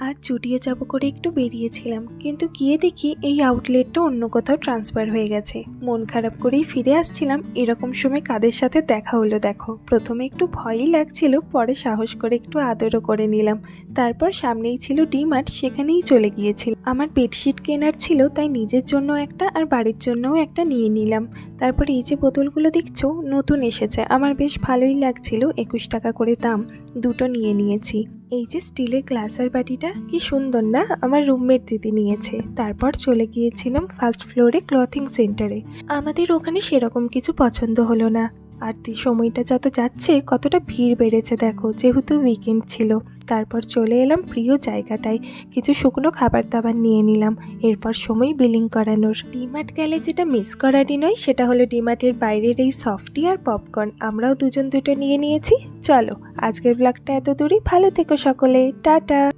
আজ জুডিও যাব করে একটু বেরিয়েছিলাম, কিন্তু গিয়ে দেখি এই আউটলেটটা অন্য কোথাও ট্রান্সফার হয়ে গেছে। মন খারাপ করেই ফিরে আসছিলাম, এরকম সময় কাদের সাথে দেখা হলো দেখো। প্রথমে একটু ভয়ই লাগছিল, পরে সাহস করে একটু আদরও করে নিলাম। তারপর সামনেই ছিল ডিমার্ট, সেখানেই চলে গিয়েছিল। আমার বেডশিট কেনার ছিল, তাই নিজের জন্য একটা আর বাড়ির জন্যও একটা নিয়ে নিলাম। তারপর এই যে বোতলগুলো দেখছো নতুন এসেছে, আমার বেশ ভালোই লাগছিল, 21 টাকা করে দাম। দুটো নিয়ে নিয়েছি। এই যে স্টিলের গ্লাসের বাটিটা কি সুন্দর না, আমার রুমমেট দিদি নিয়েছে। তারপর চলে গিয়েছিলাম ফার্স্ট ফ্লোরে ক্লথিং সেন্টারে। আমাদের ওখানে সেরকম কিছু পছন্দ হলো না। আর সময়টা যত যাচ্ছে কতটা ভিড় বেড়েছে দেখো, যেহেতু উইকেন্ড ছিল। তারপর চলে এলাম প্রিয় জায়গাটায়, কিছু শুকনো খাবার দাবার নিয়ে নিলাম। এরপর সময় বিলিং করানোর। ডিমার্ট গেলে যেটা মিস করারই নয়, সেটা হলো ডিমার্টের বাইরের এই সফটি আর পপকর্ন। আমরাও দুজন দুটো নিয়ে নিয়েছি। চলো, আজকের ব্লগটা এত দূরই। ভালো থেকো সকলে, টাটা।